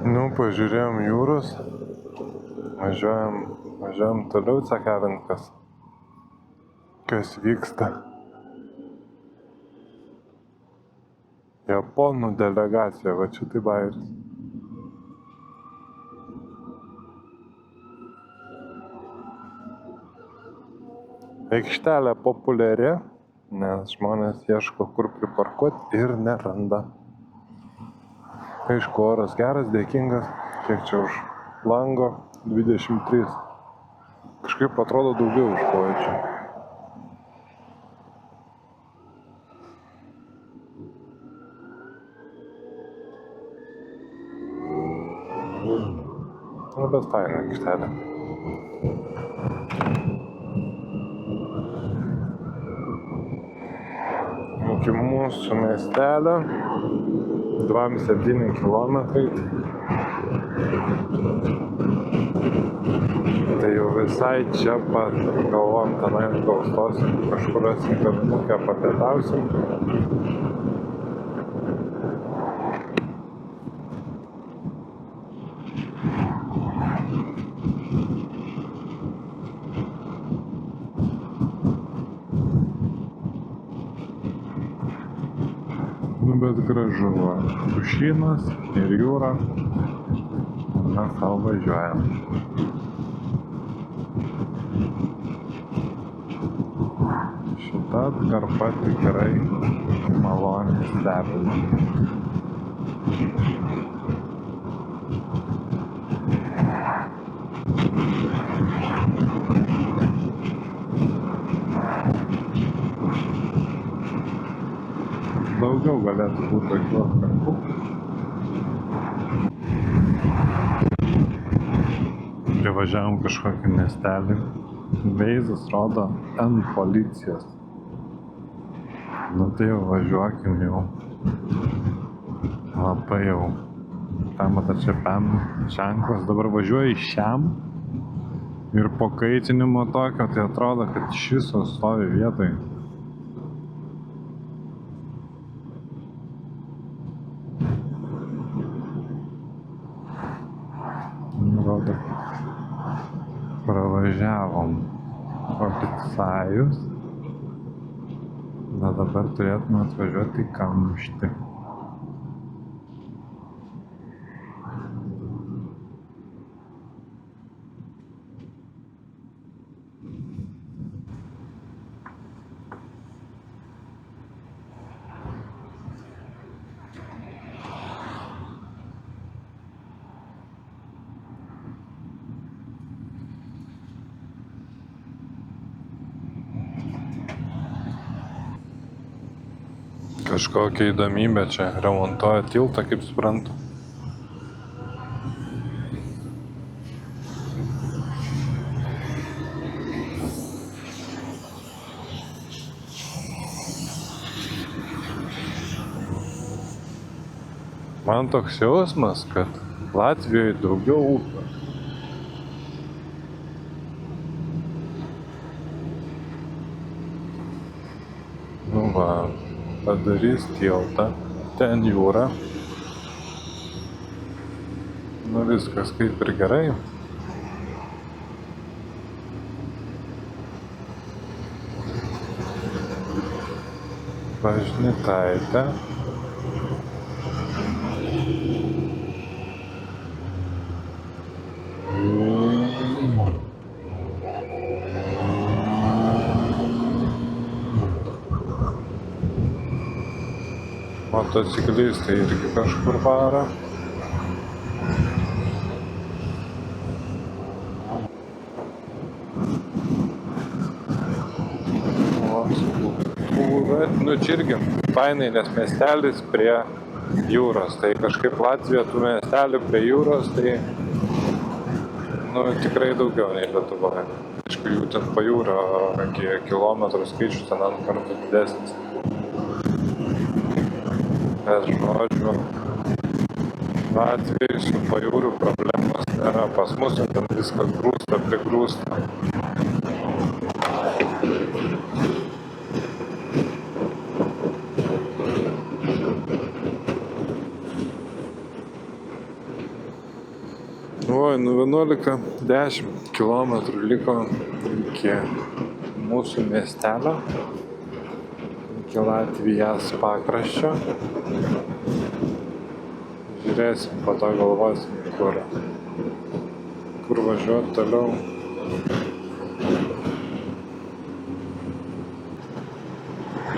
Nu, pažiūrėjom jūros, važiuojam toliau cekavint, kas vyksta. Japonų delegacija, va čia tai bairis. Aikštelė populiari, nes žmonės ieško kur priparkuoti ir neranda. Aišku, oras geras, dėkingas, kiek čia už lango, 23. Kažkaip atrodo daugiau už pojūčių. Bet faina aikštelė. Iki mūsų miestelio 2,7 kilometrai. Tai jau visai čia pat, galvom, tenai gaustosim, kažkur rasim kavinukę, papietausim. Bet gražu, va, pušynas ir jūra, mes sau važiuojam. Šita atkarpa tikrai maloniai stebina. Daugiau galėtų būti tokių atkarpų. Privažiavom kažkokį miestelį. Veizas rodo N policijos. Nu tai jau važiuokim jau. Labai jau. Tam atačiapiam ženklas. Dabar važiuoju šiam. Ir po kaitinimo tokio tai atrodo, kad iš viso stovi vietoj. Rodo, pravažiavom policajus, bet dabar turėtume atvažiuoti į kamštį. Kažkokia įdomybė čia, remontuoja tiltą, kaip suprantu. Man toks jausmas, kad Latvijoje daugiau upių. Nu va. Padarys tiltą, ten jūra. Nu viskas kaip ir gerai. Bažnytaitė. Motociklistai irgi kažkur varo. Nu čia irgi fainai, nes miestelis prie jūros. Tai kažkaip Latvija tų miestelių prie jūros, tai nu tikrai daugiau nei Lietuvoje. Aišku, jų ten pajūrio kilometrų skaičius ten ant kartų didesnis. Bet žodžiu, Latvijai su pajūrių problemos nėra. Pas mus ten viskas grūsta, prigrūsta. Oi, 11-10 kilometrų liko iki mūsų miestelio, iki Latvijos pakraščio. Žiūrėsim, po to galvosim, kur važiuoti toliau.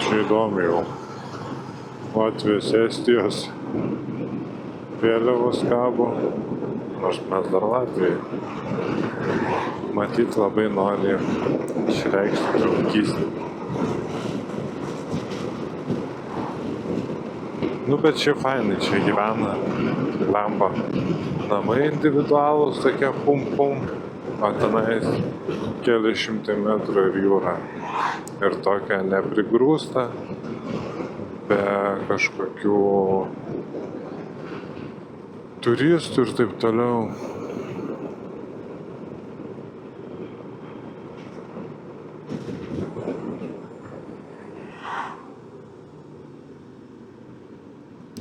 Čia įdomu jau. Latvijos, Estijos vėliavos kabo, nors mes dar Latvijai. Matyt, labai nori išreikšti draugystę. Bet čia fainai, čia gyvena lemba namai individualūs, tokie pum-pum, o tenais keli šimtai metrų ir jūra. Ir tokia neprigrūsta, be kažkokių turistų ir taip toliau.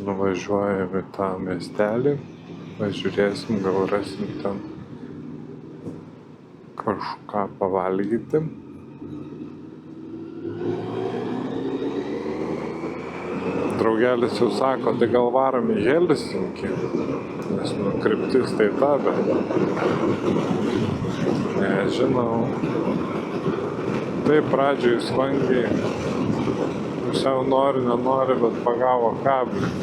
Nuvažiuojam į tą miestelį, pažiūrėsim, gal rasim ten kažką pavalgyti. Draugelis jau sako, tai gal varom į Helsinkį, nes kryptis tai ta, bet nežinau. Tai pradžioj svangiai, pusiau nori, nenori, bet pagavo kablį.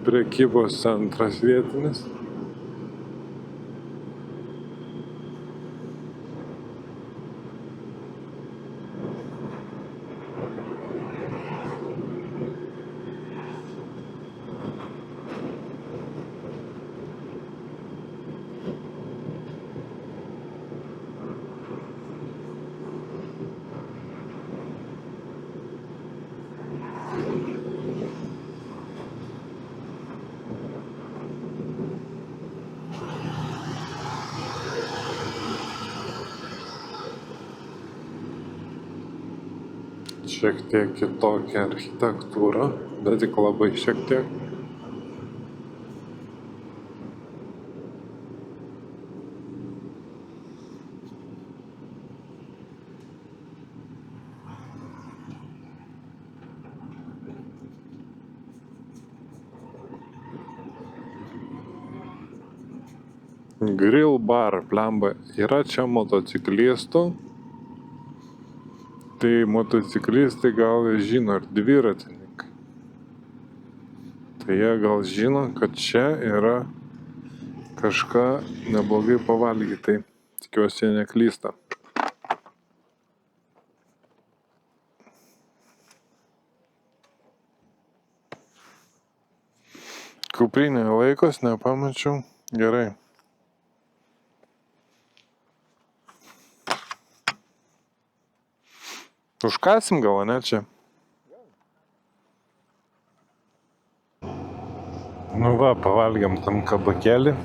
Prekybos centras vietinis. Šiek tiek kitokia architektūra, bet tik labai šiek tiek. Grill bar, plemba, yra čia motociklistų. Tai motociklistai gal žino ir dviratininkai. Tai jie gal žino, kad čia yra kažką neblogai pavalgyti. Tai tikiuosi jie neklysta. Kuprinė laikos, nepamačiau. Gerai. Užkasim gal, ne čia? Pavalgiam tam kabakėlį.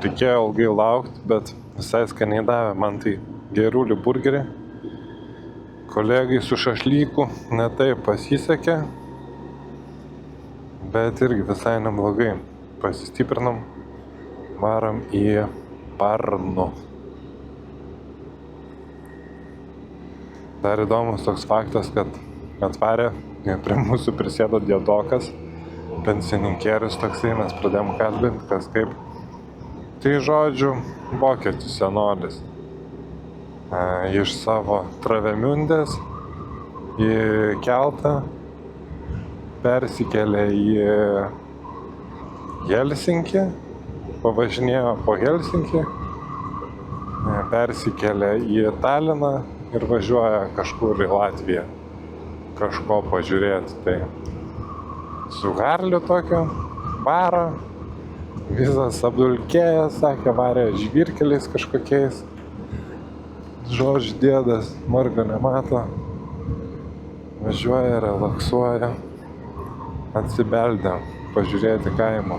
Reikėjo ilgai laukti, bet visai skaniai davė. Man tai gerulį burgerį. Kolegai su šašlyku ne taip pasisekė, bet irgi visai neblogai. Pasistiprinam, varam į Parnu. Dar įdomus toks faktas, kad atvarė, prie mūsų prisėdo diedokas, pensininkierius toksai, mes pradėjom kalbinti, kas kaip. Tai žodžiu, vokiečių senolis. Iš savo Travemiundės į keltą persikėlė į Helsinkį, pavažinėjo po Helsinkį, persikėlė į Taliną ir važiuoja kažkur į Latviją. kažko pažiūrėti. Tai su Harliu tokio baro, visas apdulkėjęs, sakė, varė žvyrkeliais kažkokiais. Žodžiu, dėdas margo nemato, važiuoja, relaksuoja, atsibeldė pažiūrėti kaimo.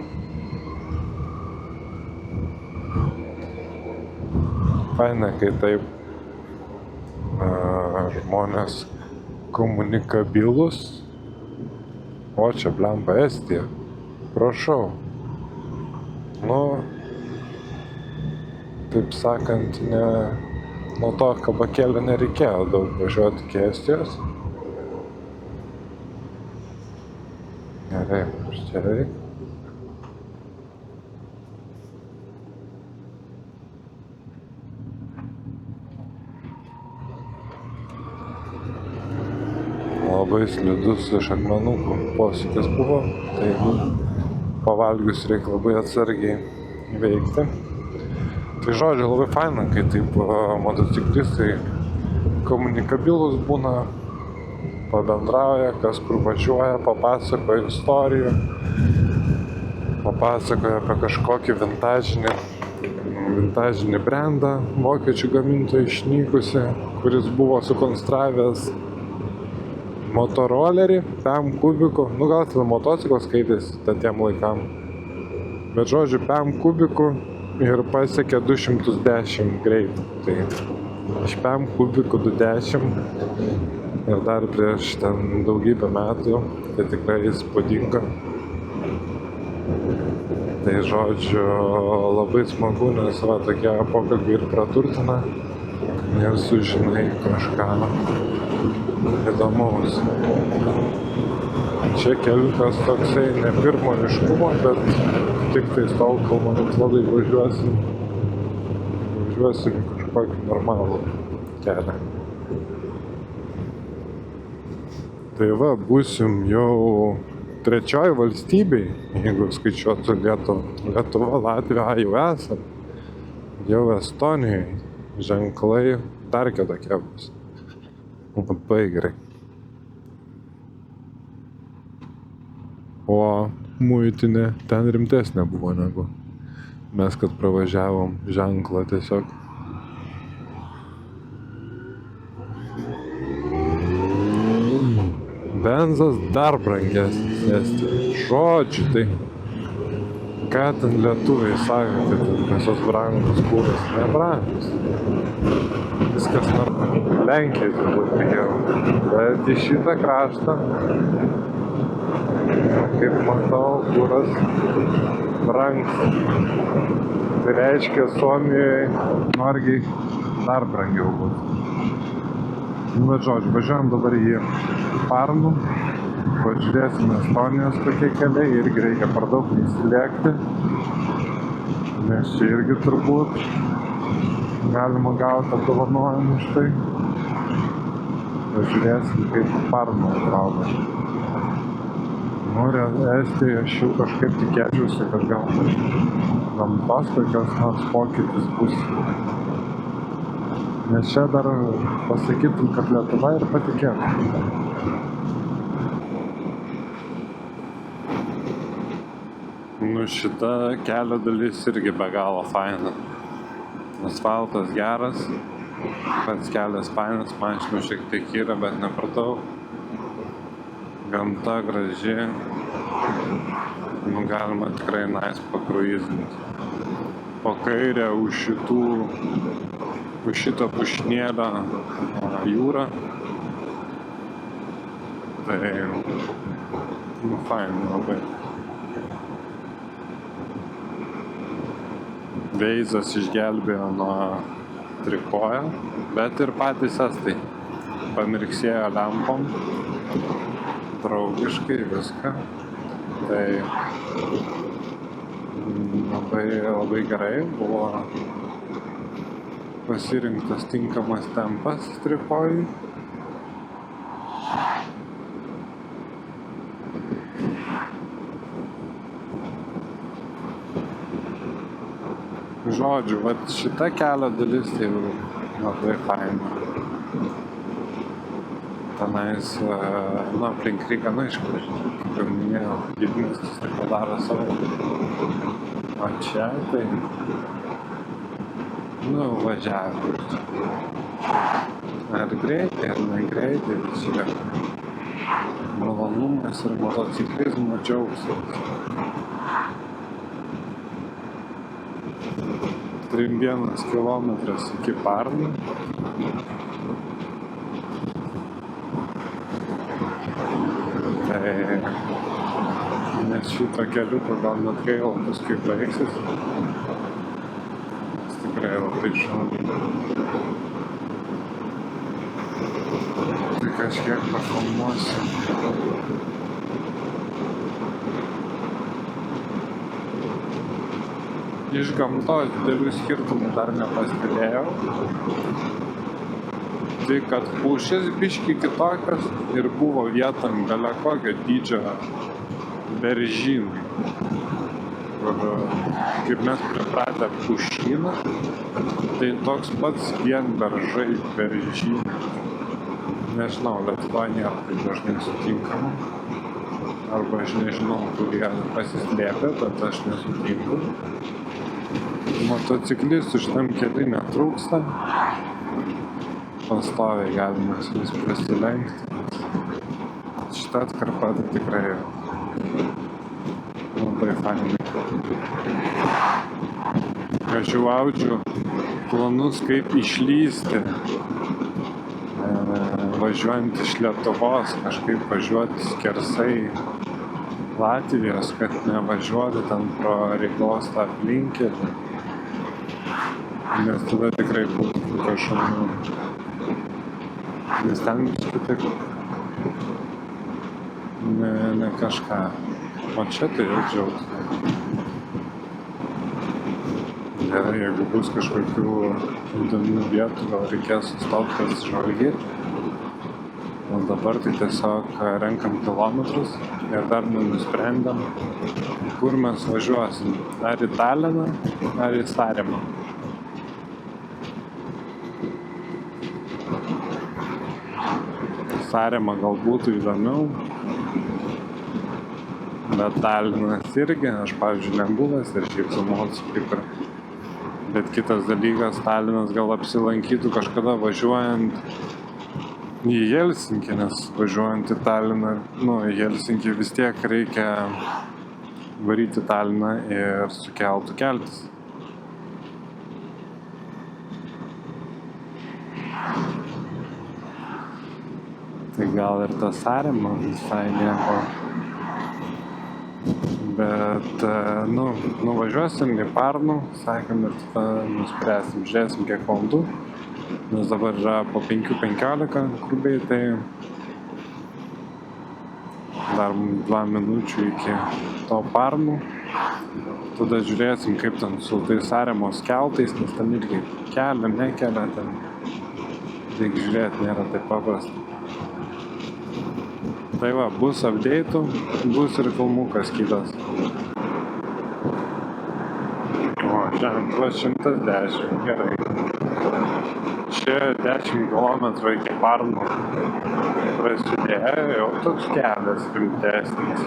Faina, kai taip žmonės komunikabilus. O čia blemba Estija. Prašau. Nu, taip sakant, nuo to kabakėlio nereikėjo daug važiuoti iki Estijos. Gerai, čia reikia. Labai slidus iš akmenukų posūkis buvo, tai pavalgius reikia labai atsargiai veikti. Tai žodžiu, labai faina, kai taip motociklistai komunikabilus būna, pabendrauja, kas kur važiuoja, papasakoja istorijų, papasakoja apie kažkokį vintažinį brendą, vokiečių gamintoją išnykusi, kuris buvo sukonstravęs motorolerį, 5 kubikų, nu gal tada motociklas skaitėsi tiem laikam, bet žodžiu, 5 kubikų ir pasiekė 210 greitį, tai iš 5 kubikų 210 ir dar prieš ten daugybę metų, tai tikrai įspūdinga. Tai žodžiu, labai smagu, nes va tokie pokalbiai ir praturtina ir sužinai kažką įdomaus. Čia keliukas toksai ne pirmo ryškumo, bet tik tai tol, kol man atrodo važiuosim kažkokį normalų kelią. Tai va, būsim jau 3 valstybei, jeigu skaičiuotų Lietuva, Latvija, jau esam. Jau Estonijoje ženklai dar kitokie bus. Labai gerai. O muitinė ten rimtesnė buvo negu mes, kad pravažiavom ženklą tiesiog. Benzas dar brangesnis Estijoj. Žodžiu, tai ką ten lietuviai sako, kad ten visos brangus kūras nebrangus. Viskas Lenkijai turbūt pigiau. Bet į šitą kraštą, kaip matau, kūras brangs. Tai reiškia, Suomijoje Norgiai dar brangiau bus. Nu, bet žodžiu, važiuojam dabar į Parnų, pažiūrėsime Estonijos tokie keliai, irgi reikia per daug įsilėkti, nes čia irgi turbūt galima gauti apdovanojimų už tai. Pažiūrėsim, kaip Parnų atrodo. Nu, Estijoje aš jau kažkaip tikėčiausi, kad gal gamtos kokios nors pokytis bus. Nes čia dar pasakytum, kad Lietuva ir patikėtum. Nu, šita kelio dalis irgi be galo faina. Asfaltas geras, pats kelias fainas, mašinų šiek tiek yra, bet ne per daug. Gamta graži, nu, galima tikrai nice pakruizinti. Po kairę už šito pušnėlio jūrą. Tai, nu, fain labai. Veizas išgelbėjo nuo trikojo, bet ir patys estai pamirksėjo lempom, draugiškai viską. Tai labai gerai buvo pasirinktas tinkamas tempas trikojui. Žodžiu, vat šita kelio dalis tai labai faina. tenais, aplink Rygą, aišku, kaip jau minėjau, didmiestis tai padaro savo. O čia tai, važiavimas. Ar greitai, ar negreitai, čia malonumas ir motociklizmo džiaugsmas. 31 kilometras iki Parnų. Tai nes šito keliuko gal net gaila paskui baigsis. Nes tikrai labai šaunu. Tai kažkiek pafilmuosiu. Iš gamtos didelių skirtumų dar nepastebėjau. Tai kad pušis biški kitokios ir buvo vietom bele kokio dydžio beržynai. Kur, kaip mes pripratę pušyną, tai toks pats vien beržai beržynai. Nežinau, Lietuvoje nėra tai dažnai sutinkama. Arba aš nežinau, kur jie pasislėpė, bet aš nesutinku. Motociklistų šitam keliui netrūksta. Pastoviai galima su jais prasilenkti. Šitą atkarpą tai tikrai labai fainai. Aš jau audžiu planus, kaip išlysti, važiuojant iš Lietuvos, kažkaip važiuoti skersai Latvijos, kad nevažiuoti ten pro Rygos tą aplinkelį. Nes tada tikrai būtų kažkaip. Nes ten biškai ne kažką. O čia tai jau džiaugsmas. Gerai, jeigu bus kažkokių įdomių vietų, gal reikės sustoti pasižvalgyti. O dabar tai tiesiog renkam kilometrus ir dar nenusprendėm, kur mes važiuosim. Ar į Taliną, ar į Saremą. Sarema gal būtų įdomiau, bet Talinas irgi, aš pavyzdžiui nebuvęs ir šiaip su motociklu. Bet kitas dalykas, Talinas gal apsilankytų kažkada važiuojant į Helsinkį, nes važiuojant į Taliną, į Helsinkį vis tiek reikia varyti į Taliną ir su keltu keltis. Tai gal ir ta Sarema visai nieko. Bet, nuvažiuosim į Parnų, sakėm, ir tada nuspręsim, žiūrėsim kiek valandų. Nes dabar yra po 5:15 grubiai, tai dar 2 minučių iki to Parnų. Tada žiūrėsim, kaip ten su tais Saremos keltais, nes ten irgi nekelia ten. Reikia žiūrėti, nėra taip paprasta. Tai va, bus update'ų, bus ir filmukas kitas. O, ženklas 110, gerai. Čia 10 km iki Parnų prasidėjo, jau toks kelias rimtesnis.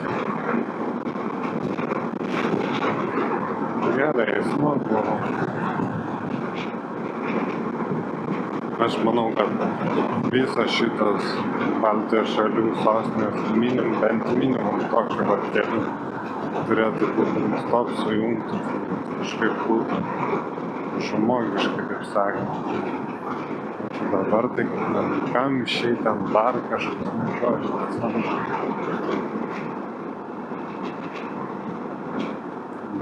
Gerai, smagu. Aš manau, kad visas šitas Baltijos šalių sostinės bent minimum tokį kelių turėtų būti stop sujungti, kažkaip būtų žmogiškai, kaip sakant. Dabar tai kamščiai ten dar kažkas.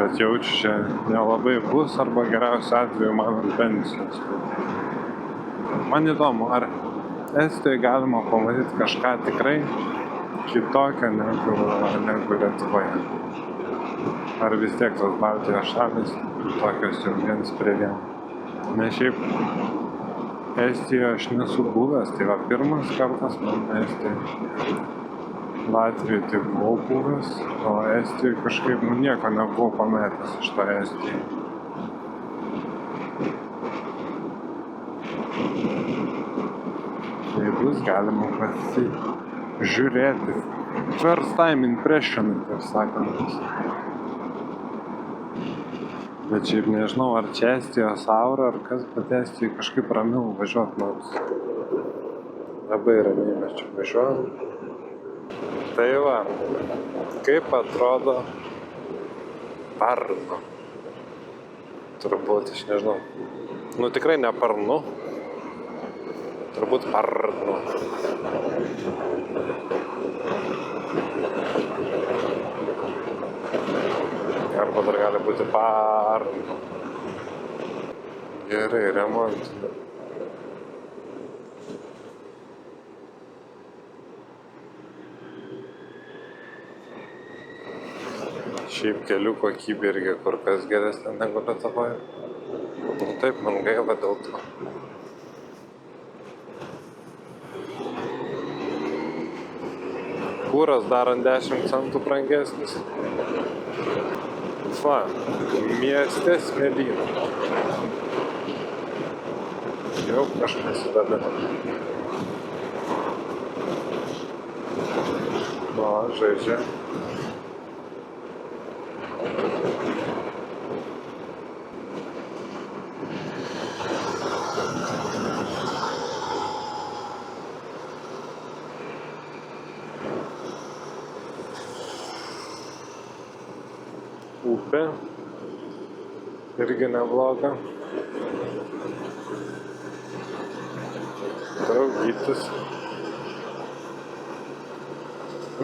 Bet jaučiu, čia nelabai bus, arba geriausiu atveju man ant pensijos. Man įdomu, ar Estijoje galima pamatyti kažką tikrai kitokio negu Lietuvoje. Ar vis tiek tos Baltijos šalys tokios jau viens prie vieno. Nes šiaip Estijoje aš nesu buvęs, tai va pirmas kartas man Estijoje. Latvijoje tai buvau buvęs, o Estijoje kažkaip nieko nebuvau pametęs iš to Estijoje. Tai bus galima pasižiūrėti. First time impression, taip sakant. Bet šiaip nežinau, ar čia Estijos aura, ar kas, bet Estijoje kažkaip ramiau važiuot nors. Labai ramiai mes čia važiuojam. Tai va, kaip atrodo Parnu. Turbūt, aš nežinau. Nu tikrai ne Parnu. Turbūt Parnu. Arba dar gali būti Parnu. Gerai, remontinė. Šiaip kelių kokybė irgi kur kas geresnė negu Lietuvoje. Nu taip, man gaila dėl to. Kūras dar ant 10 centų brangesnis. Va, mieste smėlynas. Jau kažkas įdabina. O, žaidžia. Upė. Irgi nebloga. Draugytis.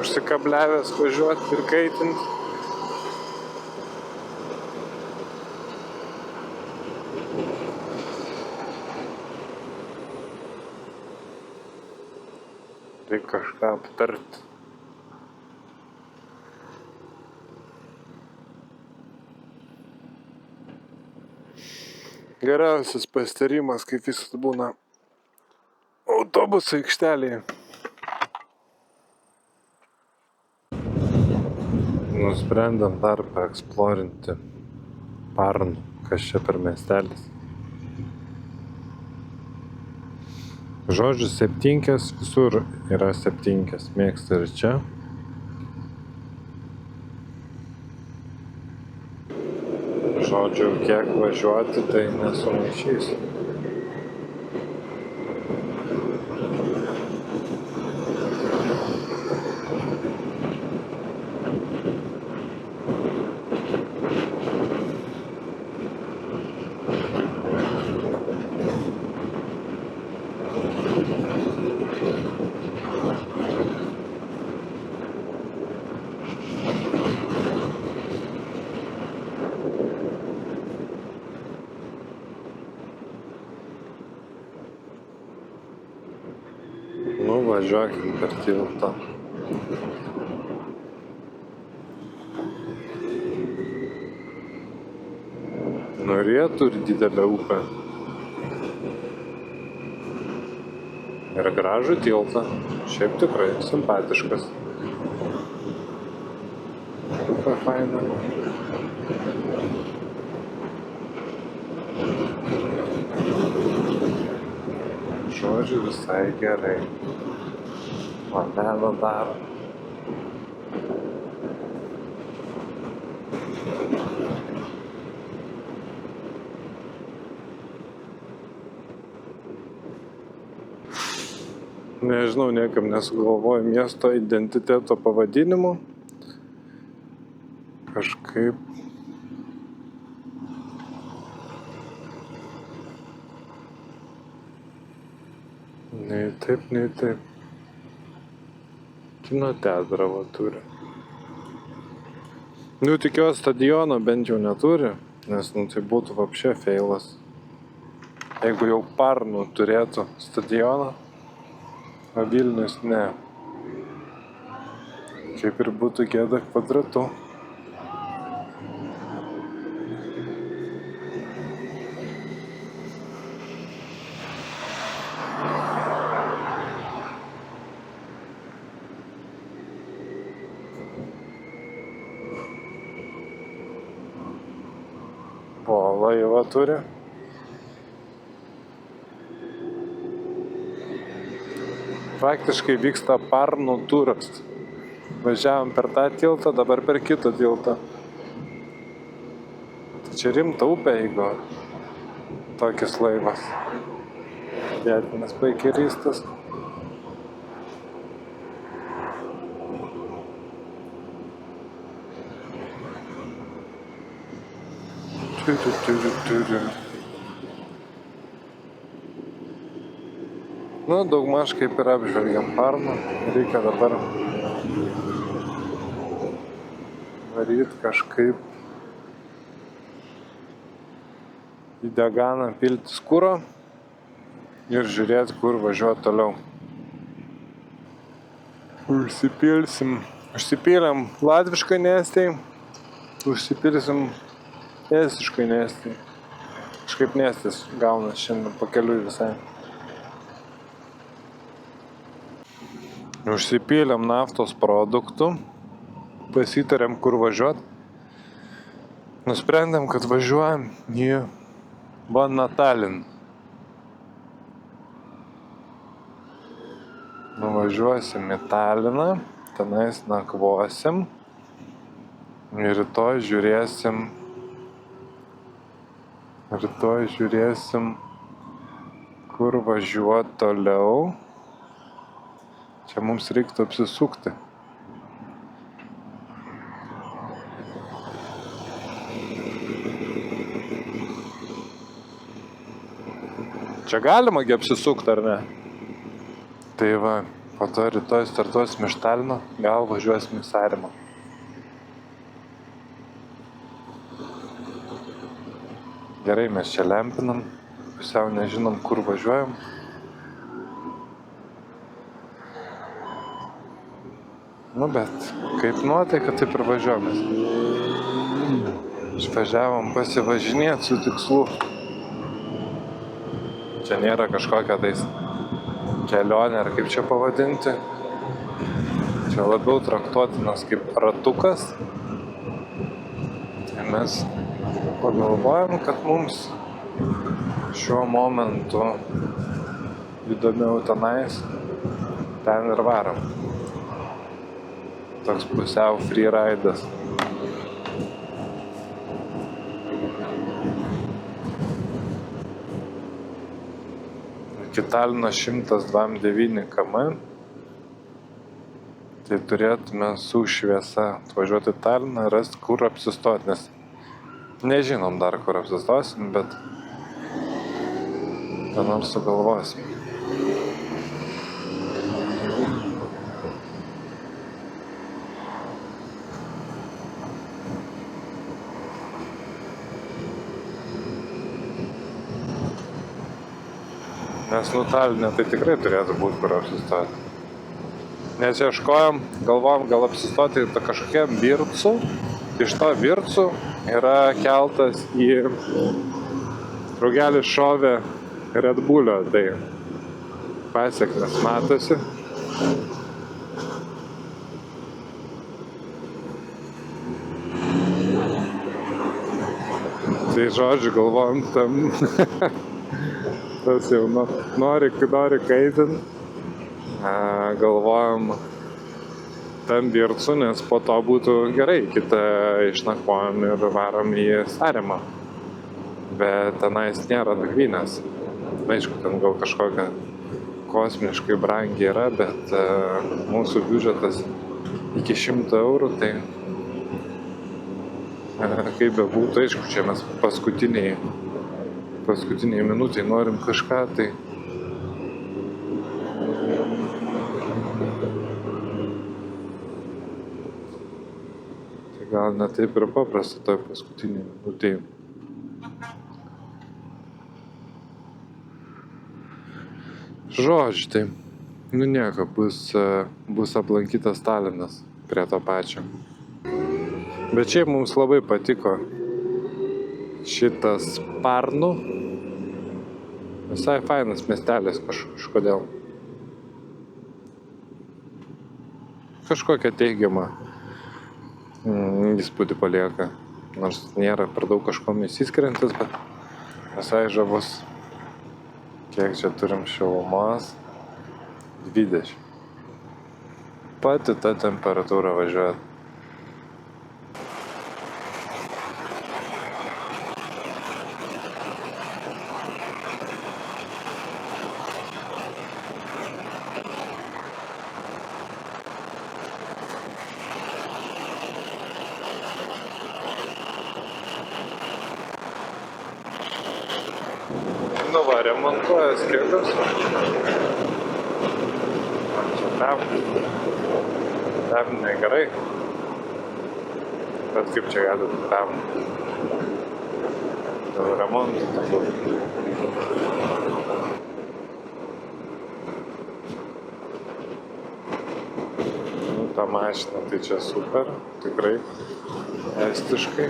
Užsikabliavęs važiuoti ir kaitinti. Reikia kažką aptarti. Geriausias pasitarimas, kaip viskas būna autobusų aikštelėje. Nusprendėm dar paeksplorinti Parnu, kas čia per miestelis. Žodžiu, 7, visur yra 7, mėgsta ir čia. Žodžiu, kiek važiuoti, tai nesumaišysiu. Nu, važiuokim per tiltą. Norėtų ir didelę upę. Ir gražų tiltą. Šiaip tikrai simpatiškas. Upė faina. Žodžiu, visai gerai. Vandelą daro. Nežinau, niekam nesugalvoju miesto identiteto pavadinimo. Kažkaip. Nei taip, nei taip. Kino teatrą va turi. Nu, tikiuosi stadiono bent jau neturi, nes nu, tai būtų vapšė feilas. Jeigu jau Parnu turėtų stadioną, o Vilnius ne. Kaip ir būtų gėda kvadratu. O, laivą turi. Praktiškai vyksta Parnų turas. Važiavom per tą tiltą, dabar per kitą tiltą. Tai čia rimta upė, jeigu tokis laivas. Vietinis baigeristas. Nu, daugmaž kaip ir apžvelgiam Parną. Reikia dabar varyt kažkaip į deganą piltis kuro ir žiūrėti, kur važiuoti toliau. Užsipylėm latviškai Nestijai, užsipilsim estiškai Nestijai. Kažkaip Nestis gaunas šiandien pakeliui visai. Užsipylėm naftos produktų, pasitarėm, kur važiuot. Nusprendėm, kad važiuojam į Taliną. Nuvažiuosim į Taliną, tenais nakvosim ir rytoj žiūrėsim, kur važiuoti toliau. Čia mums reiktų apsisukti. Čia galima apsisukti, ar ne? Tai va, po to rytoj startuosim iš Talino, gal važiuosim į Sarimą. Gerai, mes čia lempinam, pusiau nežinom, kur važiuojam. Nu, bet kaip nuotaika, taip ir važiuojamės. Išvažiavom pasivažinėti su tikslu. Čia nėra kažkokia tais kelionė, ar kaip čia pavadinti. Čia labiau traktuotinas kaip ratukas. Tai mes pagalvojom, kad mums šiuo momentu įdomiau tenais, ten ir varom. Toks pusiau freeridas. Iki Talino 129 km. Tai turėtume su šviesa atvažiuoti į Taliną ir rasti, kur apsistoti, nes nežinom dar, kur apsistosim, bet ką nors sugalvosim. Nes Taline tai tikrai turėtų būti, kur apsistoti. Nes ieškojom, galvojom, gal apsistoti kažkokiam Vircu. Iš to Vircu yra keltas į draugelis šovė Red Bullio, tai pasiekmes matosi. Tai žodžiu, galvojom tam... Tas jau nori kaitin. Galvojom tam Vircu, nes po to būtų gerai, kitą išnakvojom ir varom į Sarimą. Bet tenais nėra nakvynės. Aišku, ten gal kažkokia kosmiškai brangi yra, bet mūsų biudžetas iki 100 eurų, tai kaip be būtų, aišku, čia mes paskutiniai minutėj norim kažką, tai gal ne taip ir paprasta toj paskutiniai minutėj. Žodžiu, tai nieko, bus aplankytas Talinas prie to pačio. Bet šiaip mums labai patiko šitas Parnų. Visai fainas miestelis kažkodėl. Kažkokia teigiama įspūdį palieka. Nors nėra per daug kažkom įsiskiriantis, bet visai žavus. Kiek čia turim šilumos. 20. Pati ta temperatūra važiuoja. Nu va, remontuojas kelius. Pernai negerai. Bet kaip čia gali būti pernai? Dėl remontų turbūt. Nu, ta mašina tai čia super, tikrai estiškai.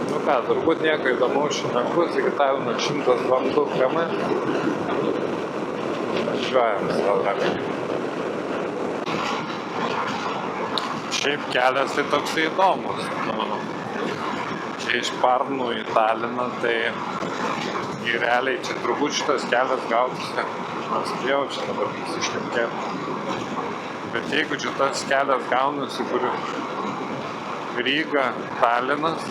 Nu ką, turbūt nieko įdomaus šiandien bus, iki Talino 102 km. Važiuojam savo ramiai. Šiaip kelias tai toksai įdomus. Čia iš Parnų į Taliną, tai realiai čia turbūt šitas kelias gautųsi. Aš spėjau čia dabar pasišnekėti. Bet jeigu čia tas kelias gaunasi, kur Ryga, Talinas,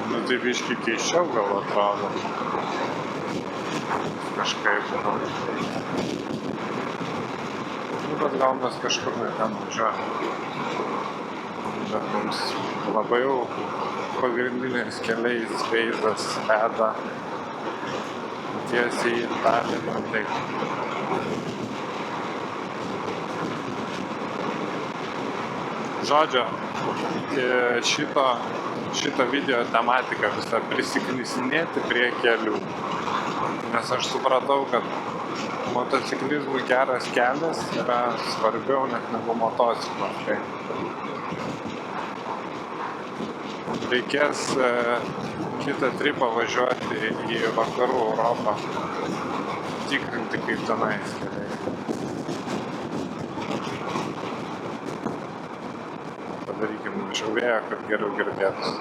nu tai biškį keiščiau gal atrodo. Kažkaip, nu. Nu, bet gal mes kažkur ne ten važiuojam. Bet mums labai jau pagrindiniais keliais veizas veda tiesiai į Taliną. Tai žodžio, šito video tematika visą prisiknisinėti prie kelių. Nes aš supratau, kad motociklizmui geras kelias yra svarbiau net negu motociklas. Tai reikės kitą tripą važiuoti į vakarų Europą, tikrinti kaip tenais keliai. Padarykim mažiau vėjo, kad geriau girdėtus.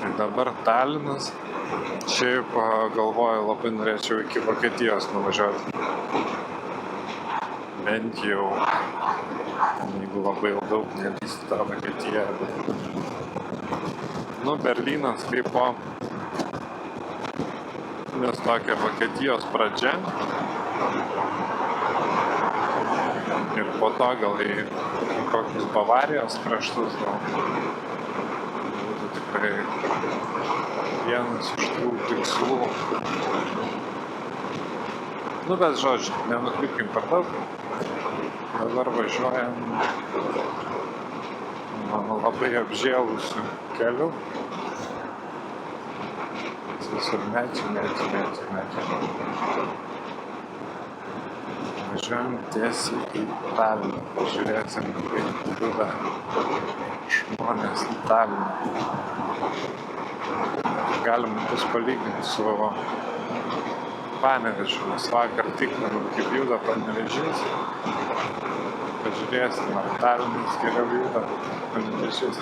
Tai dabar Talinas. Šiaip galvoju, labai norėčiau iki Vokietijos nuvažiuoti. Bent jau, jeigu labai daug nelįsti tą Vokietiją. Nu, Berlynas kaip po, nes tokia Vokietijos pradžia. Ir po to gal į kokius Bavarijos kraštus gal. Būtų tikrai vienas iš tų tikslų. Nu, bet žodžiu, nenukrypkim per daug. Dabar važiuojam labai apžėlusiu keliu. Visur medžiai. Važiuojam tiesiai į Taliną. Žiūrėsim, kaip juda žmonės į Taliną. Galim bus palyginti su Panevėžiu, nes vakar tikrinau, kaip juda Panevėžys. Pažiūrėsim, ar Talinas geriau juda Panevėžys.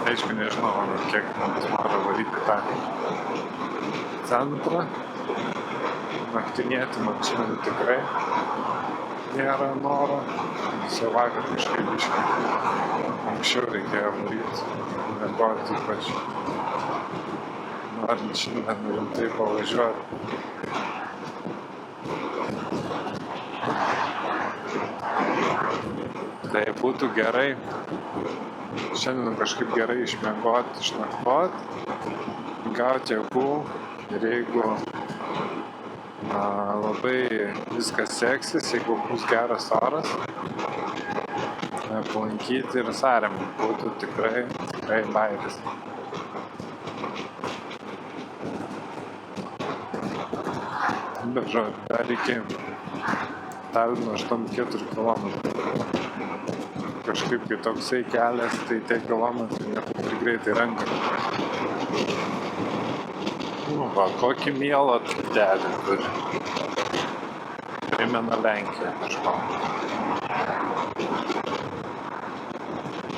Aišku, nežinau, kiek mums nori varyti tą centrą. Naktinėti mašinų tikrai nėra noro. Visą vakar kažkaip biškį anksčiau reikėjo varyti, miegoti ypač. Norint šiandien rimtai pavažiuoti. Tai būtų gerai šiandien kažkaip gerai išmiegoti, išnakvoti, gauti jėgų ir jeigu labai viskas seksis, jeigu bus geras oras, aplankyti ir Saremą būtų tikrai bairis. Bet žodžiu, dar iki Talino 84 km. Kažkaip kai toksai kelias, tai tie kilometrai ne taip greitai renka. Nu va, kokį mielą tiltelį turi. Primena Lenkiją kažko.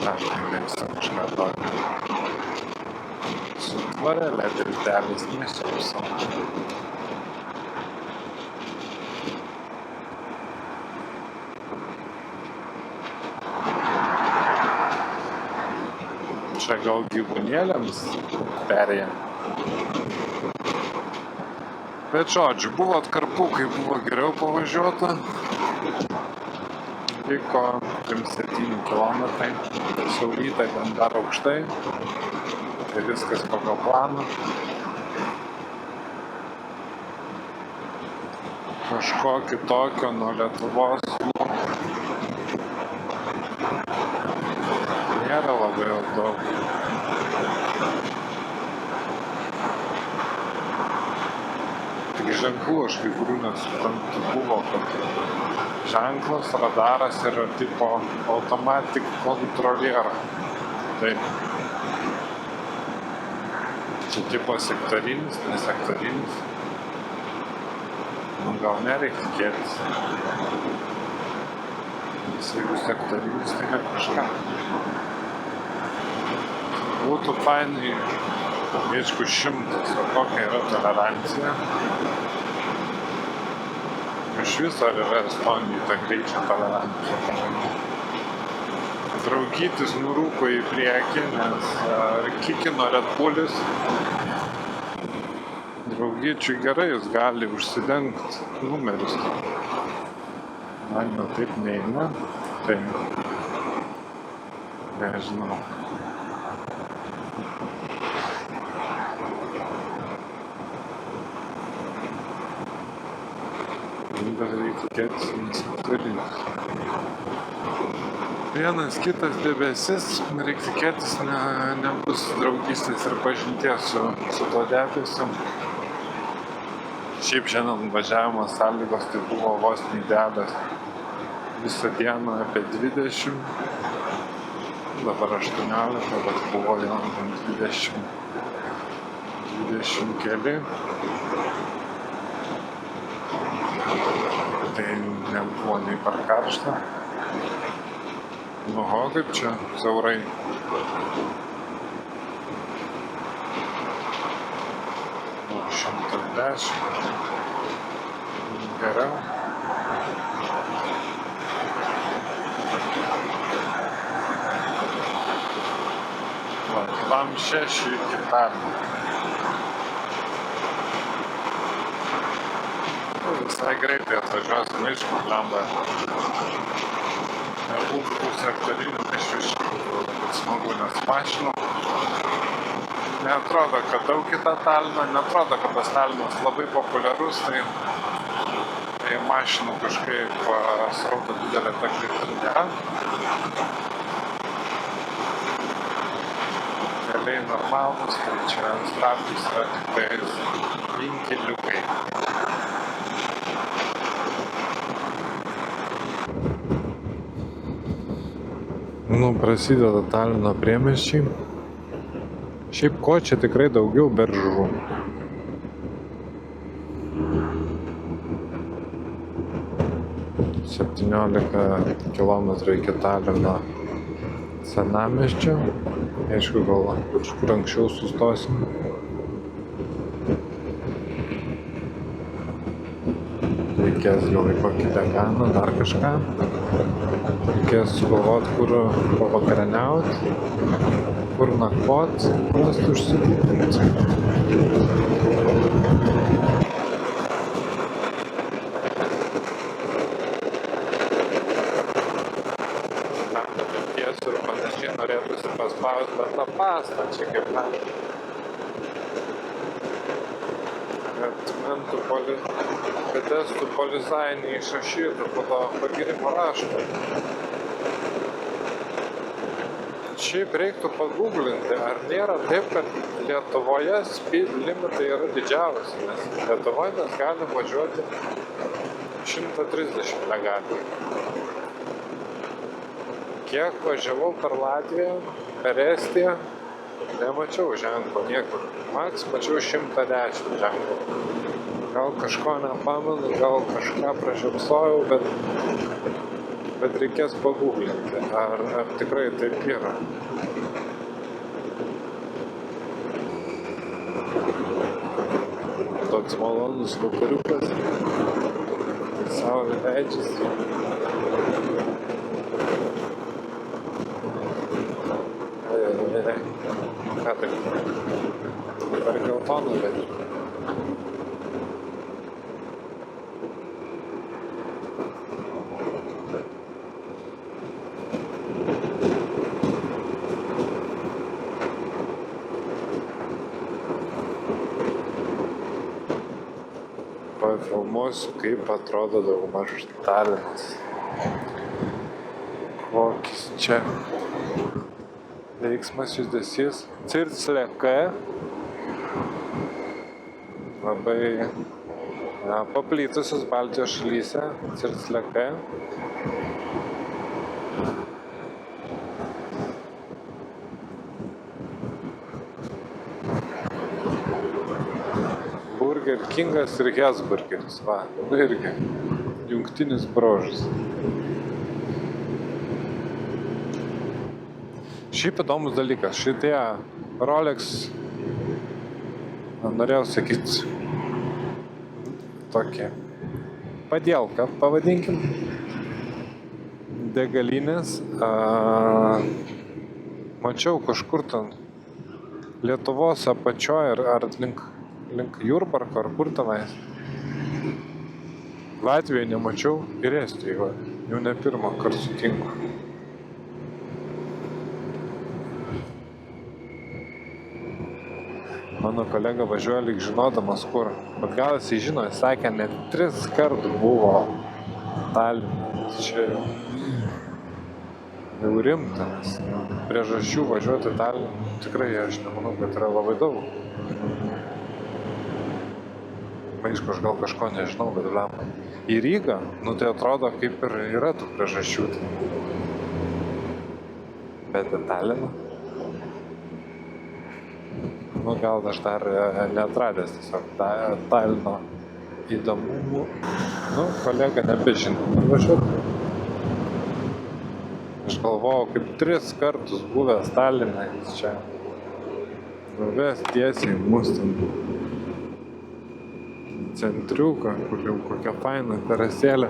Aš nemėgstu kažką tokio. Su tvorelė tiltelis nesiauso. Čia gal gyvūnėliams perėję. Bet žodžiu, buvo atkarpų, kai buvo geriau pavažiuota. Liko 3-7 kilometrai. Saulyta ten dar aukštai. Tai viskas pagal planą. Kažko kitokio nuo Lietuvos nėra labai jau daug. Tik ženklų aš kai kurių nesuprantu buvo, kad ženklas, radaras yra tipo automatic kontroliera. Taip. Čia tipo sektorinis, nesektorinis. Nu, gal nereikia tikėtis. Nes jeigu sektorinis, tai ne kažką. Būtų fainai, aišku, 100, o kokia yra tolerancija. Iš viso ar yra Estonijai ta greičio tolerancija. Draugytis nurūko į priekį, nes kikino Red Bullis. Draugyčiui gerai, jis gali užsidengti numerius. Man jau taip neina, tai nežinau. Dar reikia tikėtis nesektorinis. Vienas kitas debesis, reikia tikėtis, nebus draugystės ir pažinties su to debesiu. Šiaip šiandien važiavimo sąlygos tai buvo vos neįdedas. Visą dieną apie 20, dabar 18, bet buvo 20 keli. Tai nebuvo nei per karštą. Oho, kaip čia siaurai. Nu, 110. Geriau. Tam 6 iki Talino. Visai greitai atvažiuos miškų blemba. Nebūtų sektorinių išviškų, smagu, nes mašinų. Neatrodo, kad daug į tą Taliną, neatrodo, kad tas Talinas labai populiarus, tai mašinų kažkaip srauto didelė ta kryptim nėra. Keliai normalūs, tai čia stabdys yra tik tai inkeliukai. Nu, prasideda Talino priemiesčiai. Šiaip ko čia tikrai daugiau beržų. –17 kilometrų iki Talino senamiesčio. Aišku, gal kažkur anksčiau sustosim. Reikės gal į kokį Deganą, dar kažką. Reikės sugalvot, kur pavakarieniaut, kur nakvot, rast užsipult. Tiesiu ir panašiai norėtųsi paspaust, bet tą pastą čia kaip na. Kad estų polizai neišrašytų po to pagirimo rašto. Šiaip reiktų paguglinti, ar nėra taip, kad Lietuvoje speed limitai yra didžiausi, nes Lietuvoje mes galim važiuoti 130 negali. Kiek važiavau per Latviją, per Estiją, Nemačiau ženklo niekur. Maks mačiau 110 ženklų. Gal kažko nepamenu, gal kažką pražiopsojau, bet reikės paguglinti, ar tikrai taip yra. Toks malonus vakariukas. Saulė leidžiasi. Ką tai? Per geltoną vedžiu. Pafilmuosiu, kaip atrodo daugmaž Talinas. Kokis čia veiksmas, judesys. Circleke. Labai paplitusios Baltijos šalyse. Circleke. Burger Kingas ir Hesburgeris. Va, irgi jungtinis brožas. Šiaip įdomus dalykas. Šitie Rolex, norėjau sakyti, tokį padielką, pavadinkim, degalinės. Mačiau kažkur ten Lietuvos apačioje ar link Jurbarko, ar kur tenais. Latvijoje nemačiau ir Estijoje. Jau ne pirmą kartą sutinku. Mano kolega važiuoja lyg žinodamas kur. Bet gal jisai žino, jis sakė, net 3 kartų buvo Taline. Čia jau rimta, nes priežasčių važiuoti Taline tikrai aš nemanau, kad yra labai daug. Aišku, aš gal kažko nežinau, bet lemą. Į Rygą, tai atrodo, kaip ir yra tų priežasčių. Bet į Taliną? Gal aš dar neatradęs tiesiog Talino įdomumų. Kolega nebežino važiuoti. Aš galvojau, kaip 3 kartus buvęs Taline, jis čia nuves tiesiai mus ten centriuką, kur jau kokia faina terasėlė.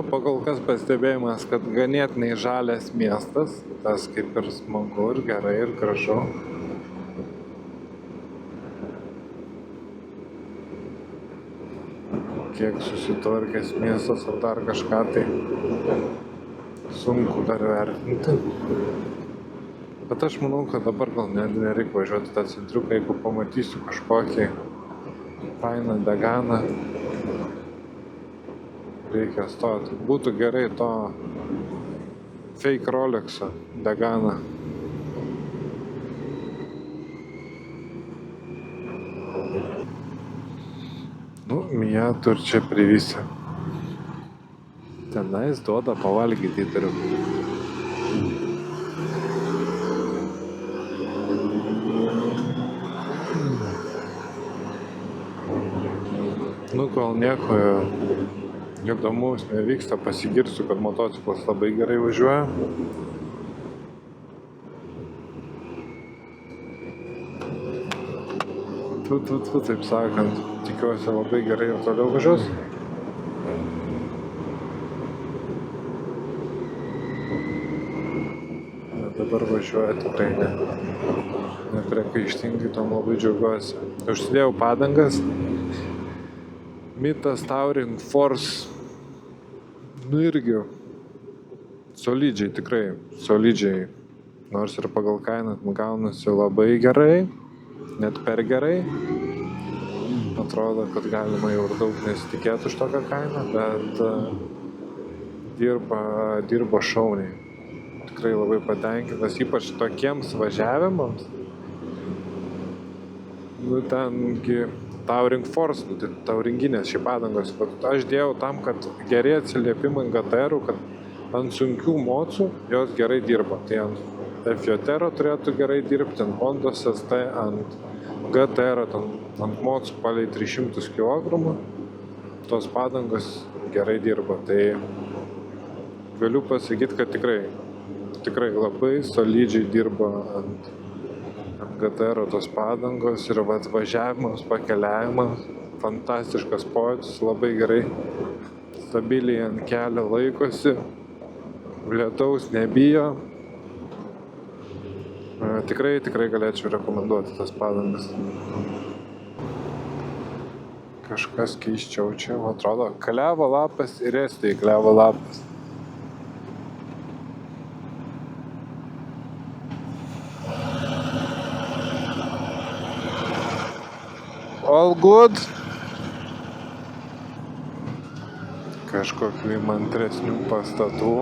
Pakol kas pastebėjimas, kad ganėtinai žalias miestas, tas kaip ir smagu ir gerai ir gražu. Kiek susitvarkęs miestas ar dar kažką, tai sunku dar vertinti. Bet aš manau, kad dabar gal nereikia važiuoti tą centriuką, jeigu pamatysiu kažkokį fainą deganą. Reikia stoti. Būtų gerai to fake Rolexo deganą. Mija tur čia privysė. Tenais duoda pavalgyti įtariu. Kol nieko įdomaus nevyksta, pasigirsiu, kad motociklas labai gerai važiuoja. Taip sakant, tikiuosi labai gerai ir toliau važiuos. Dabar važiuoja tikrai nepriekaištingai, tom labai džiaugiuosi. Užsidėjau padangas. Mitas Touring Force, irgi solidžiai, tikrai solidžiai, nors ir pagal kainą gaunasi labai gerai, net per gerai. Atrodo, kad galima jau ir daug nesitikėti už tokią kainą, bet dirba šauniai. Tikrai labai patenkintas, ypač tokiems važiavimams. Tengi Touring Force, tauringinės šiaip padangos. Aš dėjau tam, kad geri atsiliepimai GTR-ų, kad ant sunkių mocų jos gerai dirba. Tai ant FJR turėtų gerai dirbti, ant Hondos ST, ant GTR, ant mocų palei 300 kg. Tos padangos gerai dirba. Tai galiu pasakyti, kad tikrai labai solidžiai dirba ant GTR tos padangos ir važiavimas, pakeliavimas, fantastiškas pojūtis, labai gerai, stabiliai ant kelio laikosi, lietaus nebijo. Tikrai galėčiau rekomenduoti tas padangas. Kažkas keiščiau čia, man atrodo, klevo lapas ir Estijai klevo lapas. All good. Kažkokių įmantresnių pastatų.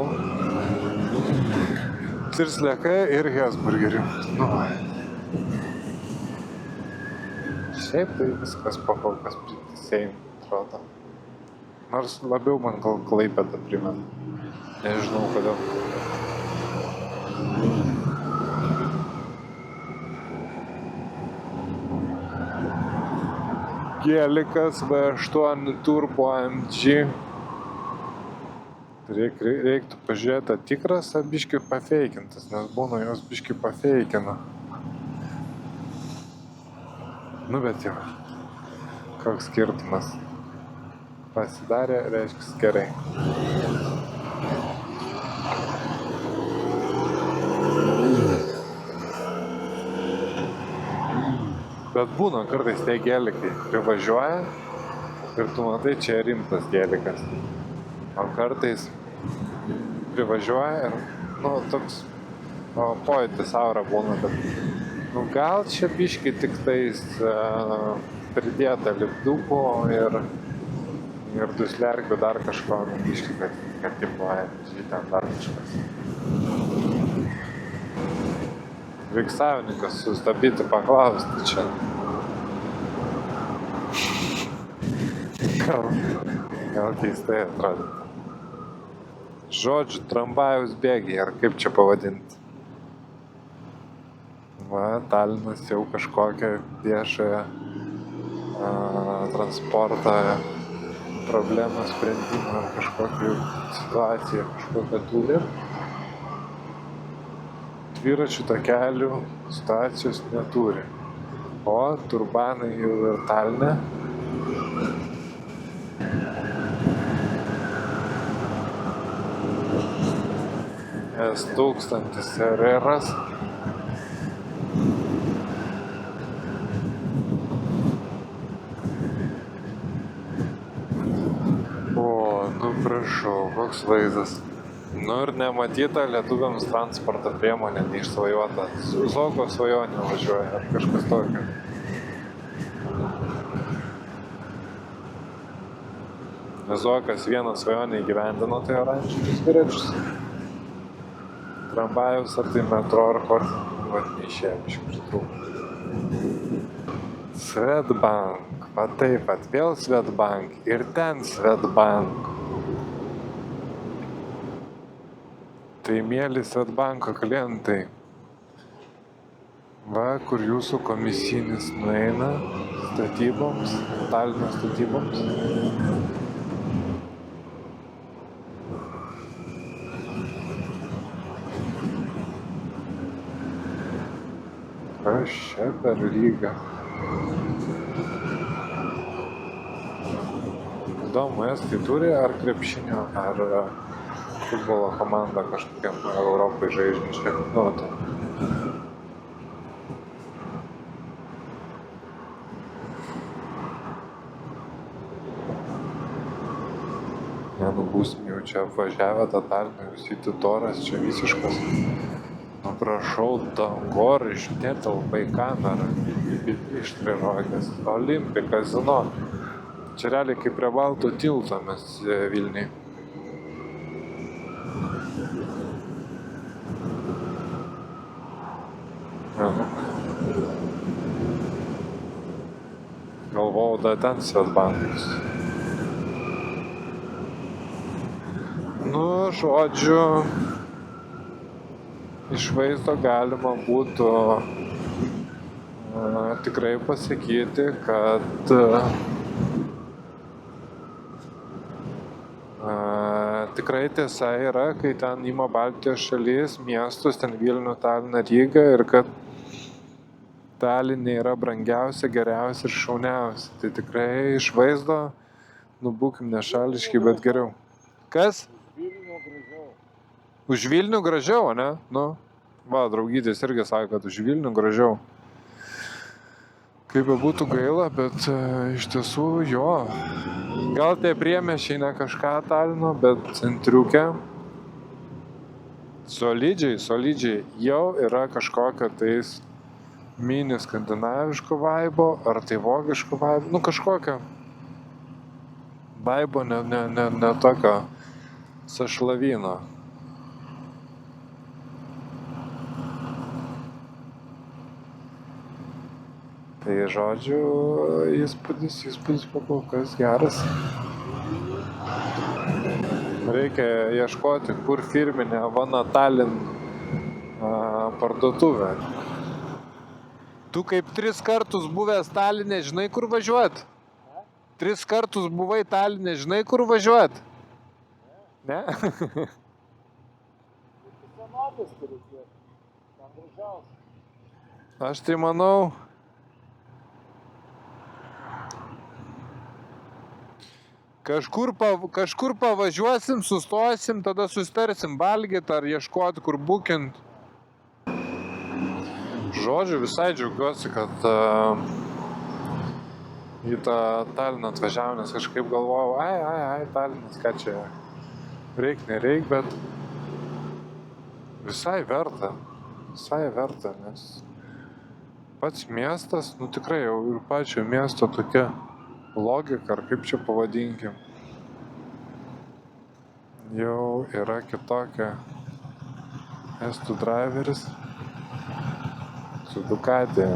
Cirslekai ir Hesburgerių. Nu. Šiaip tai viskas pakolkas pritisėjim, atrodo. Nors labiau man gal Klaipėdą primena. Nežinau kodėl. Gelikas V8 Turbo AMG. Reiktų pažiūrėti, tikras ar biškį pafeikintas, nes būna jos biškį pafeikina. Nu bet jau, koks skirtumas. Pasidarė, reiškia gerai. Bet būna kartais tie gelikai privažiuoja ir tu matai, čia rimtas gelikas. O kartais privažiuoja ir, toks pojūtis aura būna, bet gal čia biškį tik tais pridėta lipdukų ir duslerkių dar kažko, biškį, kad tipuoja, ten dar kažkas. Reikia savininkas sustabdyti, paklausti čia. Gal keistai atrodo. Žodžiu, tramvajaus bėgiai, ar kaip čia pavadinti. Va, Talinas jau kažkokią viešąją transportą problemą sprendimą ar kažkokią situaciją kažkokią turi. Dviračių takelių situacijos neturi. O turbanai jau ir Taline. S1000 RR'as. Prašau, koks vaizdas. Ir nematyta lietuviams transporto priemonė neišsvajota. Zoko svajonė važiuoja, ar kažkas tokio. Zokas vieną svajonę įgyvendino, tai oranžinius dviračius. Tramvajaus ar tai metro ar kur, neišėjom iš pritrūkų. Swedbank, va taip pat, vėl Swedbank ir ten Swedbank. Tai mėly Swedbanko klientai, va kur jūsų komisinis nueina statyboms, Talino statyboms. Kas čia per lyga? Įdomu, estai turi ar krepšinio, ar futbolo komanda kažkokiam Europai žaidžiančią. Būsim jau čia apvažiavę tą Taliną, visi tutoras čia visiškas. Prašau, dangoraižį netelpa į kamerą, ištreniruokės, Olimpik, kazino. Čia realiai kaip prie Balto tilto mes Vilniui. Galvojau, da ten Swedbankas. Nu, žodžiu, iš vaizdo galima būtų tikrai pasakyti, kad tikrai tiesa yra, kai ten ima Baltijos šalis, miestus, ten Vilnių, Taliną, Rygą ir kad Talinė yra brangiausia, geriausia ir šauniausia. Tai tikrai iš vaizdo, nu būkim nešališki, bet geriau. Kas? Vilnių gražiau. Už Vilnių gražiau, ne? Nu, va, draugytis irgi sako, kad už Vilnių gražiau. Kaip būtų gaila, bet iš tiesų jo. Gal tie priemiesčiai ne kažką Talino, bet centriuke solidžiai jau yra kažkokio tais mini skandinaviško vaibo, ar tai vokiško vaibo, nu kažkokio vaibo, ne tokio sašlavino. Tai žodžiu, įspūdis pakol kas geras. Reikia ieškoti, kur firminė Vana Talin parduotuvė. Tu kaip 3 kartus buvęs Taline, žinai kur važiuot? 3 kartus buvai Taline, žinai kur važiuot? Ne? Senatis turi tiek. Ten gražiausia. Aš tai manau, kažkur pavažiuosim, sustosim, tada susitarsim valgyt ar ieškoti, kur bukint. Žodžiu, visai džiaugiuosi, kad į tą Taliną atvažiavau, nes kažkaip galvojau, Talinas, ką čia nereik, bet visai verta, nes pats miestas, nu tikrai jau ir pačio miesto tokia logika, ar kaip čia pavadinkim, jau yra kitokia. Estų driveris su Ducati.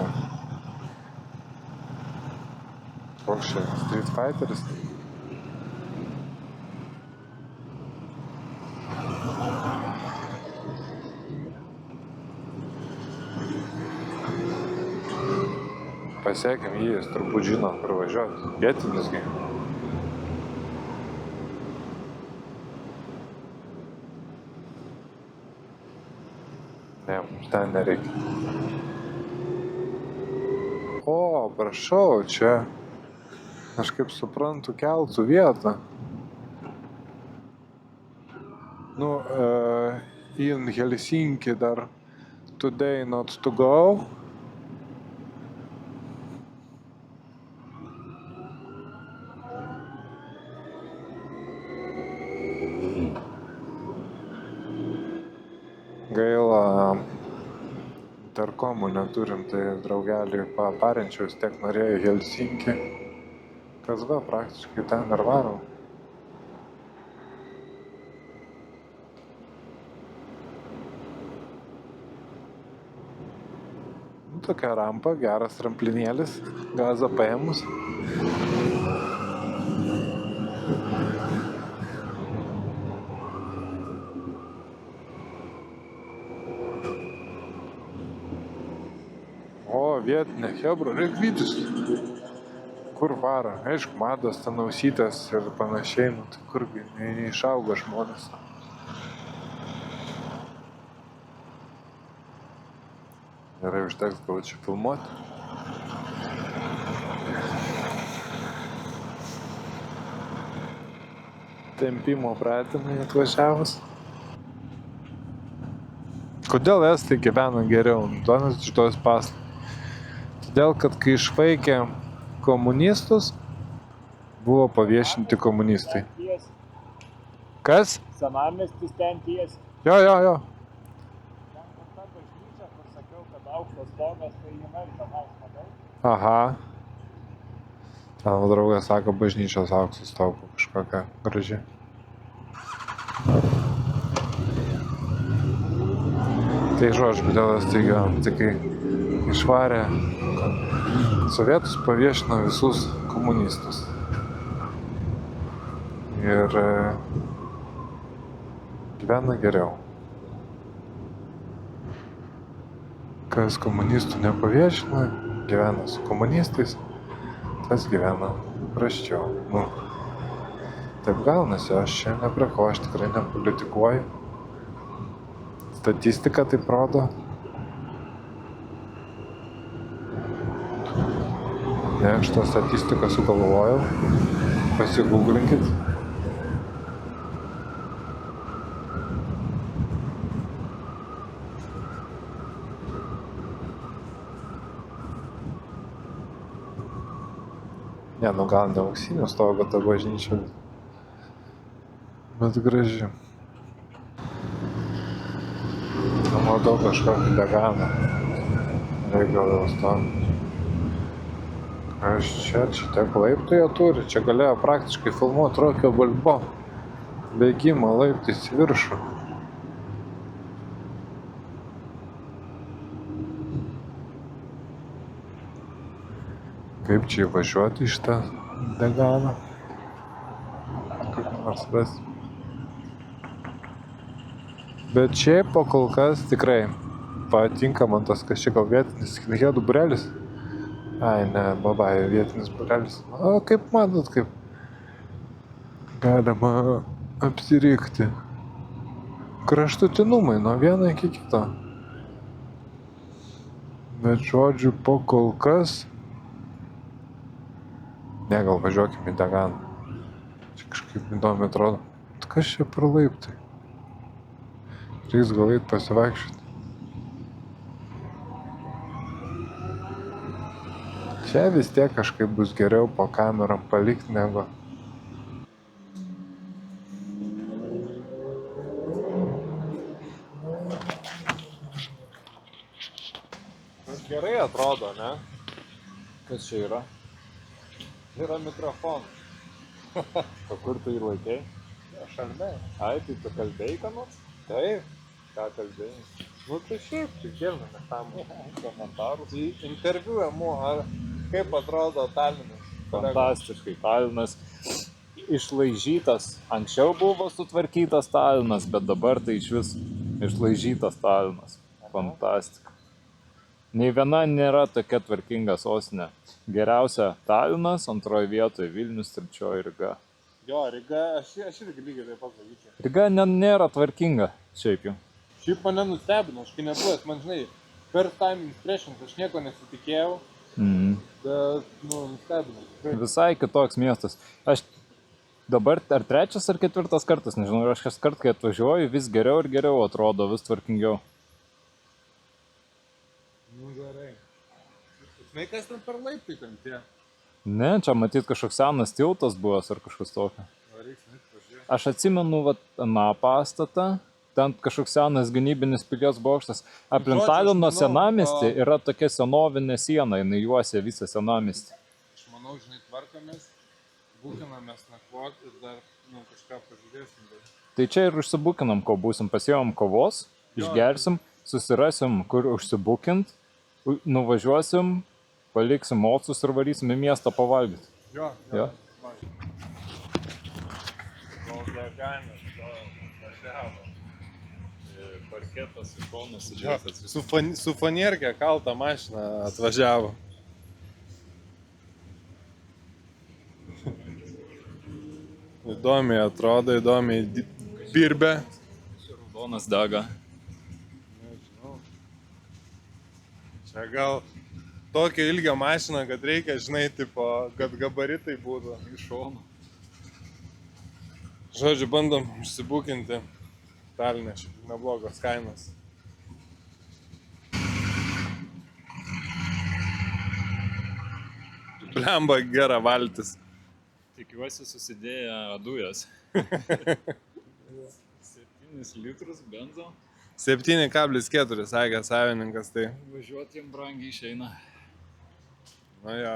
Koks čia Street Fighteris? Pasiekim jį, jis turbūt žino, kur važiuoti. Vietinis gi. Ne, mums ten nereikia. O, prašau, čia aš kaip suprantu keltų vietą. Nu, in Helsinki dar today not to go. Gaila, Interkomų neturim, tai draugelį parenčiaus tiek norėjo į Helsinkį. Kas va, praktiškai ten ir varom. Tokia rampa, geras tramplinėlis, gazą paėmus. Vietinė hebra, reik vytis. Kur varo? Aišku, mados, ten ausytės ir panašiai, nu tai kurgi neišauga žmonės. Gerai, užteks gal čia filmuoti. Tempimo pratimai atvažiavus. Kodėl estai gyvena geriau? Duonas iš tos paslaugos. Todėl, kad kai išvaikė komunistus, buvo paviešinti komunistai. Kas? Senamiestis ten tiesi. Jo. Ten ta bažnyčia, kur sakiau, kad aukštas stogas, tai jinai tenais, matai? Aha. Tavo draugas sako, bažnyčios aukštas stogo kažkokia graži. Tai žodžiu, kodėl staiga, tai kai išvarė sovietus, paviešino visus komunistus. Ir gyvena geriau. Kas komunistų nepaviešina, gyvena su komunistais, tas gyvena prasčiau. Nu, taip gaunasi, aš čia ne prie ko, aš tikrai nepolitikuoju. Statistika taip rodo. Ne, aš tą statistiką sugalvojau. Pasigūglinkit. Ne, nu gal ne auksinio stogo ta bažnyčia, bet graži. Nu, matau kažkokį deganą. Gal jau stovi. Aš čia tiek laiptų jie turi. Čia galėjo praktiškai filmuoti Rokio Balbo bėgimą laiptais į viršų. Kaip čia įvažiuoti iš tą deganą? Kaip nors rasti. Bet šiaip po kol kas tikrai patinka man tas, kas čia gal vietinis skinheadų būrelis. Ai, ne, babai, vietinis būrelis. O kaip matot, kaip galima apsirikti. Kraštutinumai nuo vieno iki kito. Bet žodžiu, po kol kas... Ne, gal važiuokime į deganą. Čia kažkaip įdomi atrodo. Kas čia per laiptai? Reiks gal eit pasivaikščioti. Čia vis tiek kažkaip bus geriau po kameram palikti negu. Gerai atrodo, ne? Kas čia yra? Yra mikrofonas. O kur tu jį laikai? Šalme. Ai, tai tu kalbėjai ką nors? Taip. Ką kalbėjai? Nu tai šiaip, tai kelname tam komentarus. Į interviu emu, ar kaip atrodo Talinas? Fantastiškai. Talinas išlaižytas. Anksčiau buvo sutvarkytas Talinas, bet dabar tai išvis išlaižytas Talinas. Fantastika. Nei viena nėra tokia tvarkinga sostinė. Geriausia Talinas, antroje vietoje Vilnius, trečioji Ryga. Jo, Ryga, aš irgi lygiai taip pat sakyčiau. Ryga nėra tvarkinga, šiaip jau. Šiaip mane nustebino, aš kai nebuvęs, man žinai, first time impressions, aš nieko nesitikėjau, bet, nustebino. Visai kitoks miestas. Aš dabar ar trečias ar ketvirtas kartas, nežinau, aš kas kart, kai atvažiuoju, vis geriau ir geriau atrodo, vis tvarkingiau. Nu gerai. Žinai, kas ten per laiptai ten tie? Ne, čia matyt kažkoks senas tiltas buvęs ar kažkas tokio. Aš atsimenu aną pastatą, ten kažkoks senas gynybinis pilies bokštas. Aplink Talino senamiestį yra tokia senovinė siena, jinai juosia visą senamiestį. Aš manau, žinai, tvarkamės, būkinamės nakvoti ir dar kažką pažiūrėsim. Tai čia ir užsibukinam, ko būsim, pasiėmam kavos, išgersim, susirasim, kur užsibukint, nuvažiuosim, paliksim mocus ir varysim į miestą pavalgyti. Jo. Goldeganas, važiavo. Parketas iš šono sudėtas. Su fanierke kalta mašina atvažiavo. Įdomiai atrodo, įdomiai birbė. Raudonas dega. Nežinau. Čia gal tokio ilgio mašina, kad reikia, žinai, tipo, kad gabaritai būtų iš šono. Žodžiu, bandom išsibukinti Taline, neblogos kainos. Blemba gera valtis. Tikiuosi susidėję dujas. 7 litrus benzo. 7,4 sakė savininkas, tai. Važiuoti jam brangiai išeina. Na jo.